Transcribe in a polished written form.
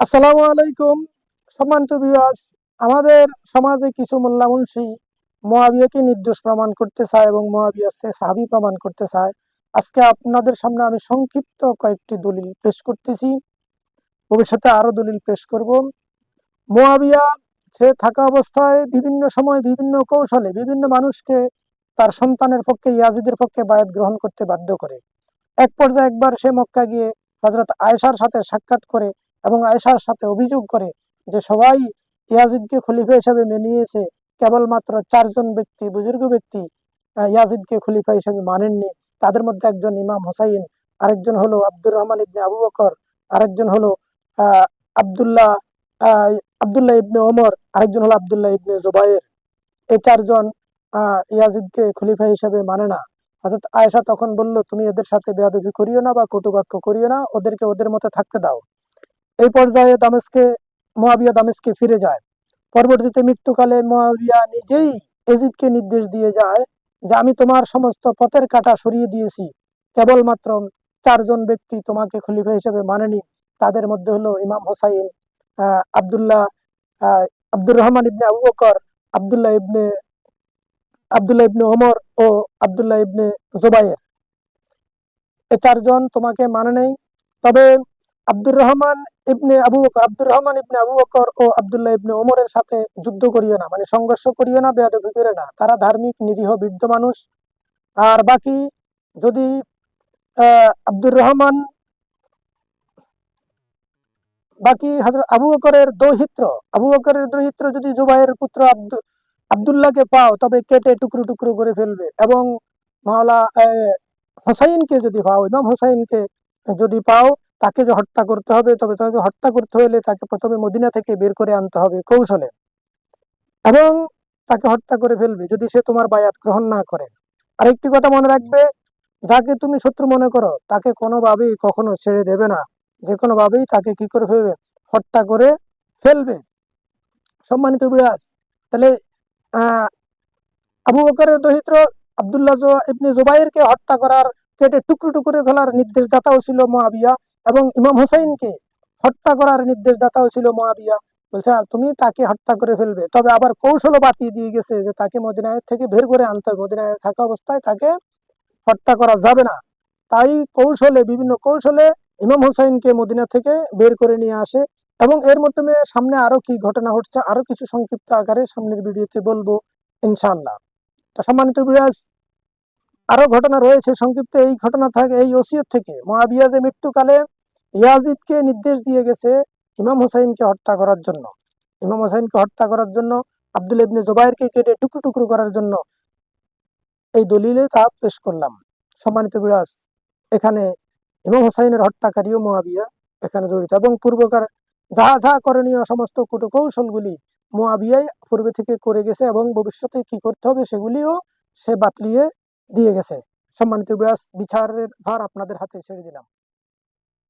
আসসালামু আলাইকুম। সম্মানিত ভিউয়ার্স, আমাদের সমাজে কিছু মোল্লা মুন্সি মুআবিয়াকে নির্দোষ প্রমাণ করতে চায় এবং মুআবিয়াকে সাহাবী প্রমাণ করতে চায়। আজকে আপনাদের সামনে আমি সংক্ষিপ্ত কয়েকটি দলিল পেশ করতেছি। ভবিষ্যতে আরো দলিল পেশ করব। মুআবিয়া সে থাকা অবস্থায় বিভিন্ন সময় বিভিন্ন কৌশলে বিভিন্ন মানুষকে তার সন্তানের পক্ষে ইয়াজিদের পক্ষে বায়াত গ্রহণ করতে বাধ্য করে। এক পর্যায়ে একবার সে মক্কা গিয়ে হযরত আয়েশার সাথে সাক্ষাৎ করে এবং আয়েশার সাথে অভিযোগ করে যে সবাই ইয়াজিদকে খলিফা হিসেবে মেনে নিয়েছে, কেবলমাত্র 4 জন ব্যক্তি, বুজুর্গ ব্যক্তি ইয়াজিদকে খলিফা হিসেবে মানেননি। তাদের মধ্যে একজন ইমাম হোসাইন, আরেকজন হলো আব্দুর রহমান ইবনে আবু বকর, আরেকজন হলো আহ আব্দুল্লাহ আহ আব্দুল্লাহ ইবনে ওমর, আরেকজন হলো আব্দুল্লাহ ইবনে জুবায়ের। এই 4 জন ইয়াজিদকে খলিফা হিসেবে মানে না। হযরত আয়েশা তখন বলল, তুমি এদের সাথে বেয়াদবি করিও না বা কটুবাক্য করিও না, ওদেরকে ওদের মতো থাকতে দাও। এই পর্যায়ে মুআবিয়া দামেস্কে ফিরে যায়। পরবর্তীতে মৃত্যুকালে মুআবিয়া নিজেই এজিদকে নির্দেশ দিয়ে যায় যে আমি তোমার সমস্ত পথের কাঁটা সরিয়ে দিয়েছি, কেবলমাত্র 4 জন ব্যক্তি তোমাকে খলিফা হিসেবে মানেনি। তাদের মধ্যে হলো ইমাম হোসাইন, আব্দুল্লাহ আব্দুর রহমান ইবনে আবু বকর, আব্দুল্লাহ ইবনে আব্দুল্লাহ ইবনে ওমর ও আব্দুল্লাহ ইবনে জুবায়ের। এই 4 জন তোমাকে মানে নেই। তবে আব্দুর রহমান ইবনে আবু বকর ও আব্দুল্লাহ ইবনে ওমরের সাথে যুদ্ধ করিও না, মানে সংঘর্ষ করিও না, বেয়াদবি করিও না। তারা ধার্মিক নিরীহ বৃদ্ধ মানুষ। আর বাকি যদি আব্দুর রহমান বাকি হযরত আবু বকরের দৌহিত্র যদি জুবাইরের পুত্র আব্দুল্লাহকে পাও, তবে কেটে টুকরো টুকরো করে ফেলবে। এবং মাওলা হোসাইনকে যদি পাও, ইমাম হোসাইনকে যদি পাও, তাকে যে হত্যা করতে হবে, তবে তাকে হত্যা করতে হলে তাকে প্রথমে মদিনা থেকে বের করে আনতে হবে কৌশলে, এবং তাকে হত্যা করে ফেলবে যদি সে তোমার বায়াত গ্রহণ না করে। আরেকটি কথা মনে রাখবে, যাকে তুমি শত্রু মনে করো তাকে কোনোভাবেই কখনো ছেড়ে দেবে না, যে কোনোভাবেই তাকে কি করে ফেলবে, হত্যা করে ফেলবে। সম্মানিত বিরাজ, তাহলে আহ আবু বকরের দৌহিত্র ইবনে জুবাইরকে হত্যা করার, কেটে টুকরো টুকরো ফেলার নির্দেশদাতাও ছিল মুআবিয়া, এবং ইমাম হোসাইনকে হত্যা করার নির্দেশদাতাও ছিল মুআবিয়া। বলছে তুমি তাকে হত্যা করে ফেলবে, তবে আবার কৌশলও বাতিয়ে দিয়ে গেছে যে তাকে মদিনায় থেকে বের করে আনতে হবে, মদিনায় থাকা অবস্থায় তাকে হত্যা করা যাবে না। তাই বিভিন্ন কৌশলে ইমাম হোসাইনকে মদিনা থেকে বের করে নিয়ে আসে। এবং এর মাধ্যমে সামনে আরো কি ঘটনা ঘটছে আরো কিছু সংক্ষিপ্ত আকারে সামনের ভিডিওতে বলবো ইনশাআল্লাহ। তো সম্মানিত বিরাজ, আরো ঘটনা রয়েছে সংক্ষিপ্ত। এই ঘটনা থাকে এই ওসিয়ত থেকে, মুআবিয়া যে মৃত্যুকালে ইয়াজিদকে নির্দেশ দিয়ে গেছে ইমাম হোসাইনকে হত্যা করার জন্য, আব্দুল ইবনে জুবাইরকে কেটে টুকরো টুকরো করার জন্য। এই দলিলে তা পেশ করলাম। সম্মানিত বিরাজ, এখানে ইমাম হোসাইনের হত্যাকারীও মুআবিয়া এখানে জড়িত, এবং পূর্বকার যাহা যাহা করণীয় সমস্ত কৌশলগুলি মুআবিয়াই পূর্বে থেকে করে গেছে, এবং ভবিষ্যতে কি করতে হবে সেগুলিও সে বাতলিয়ে দিয়ে গেছে। সম্মানিত বিরাজ, বিচারের ভার আপনাদের হাতে ছেড়ে দিলাম।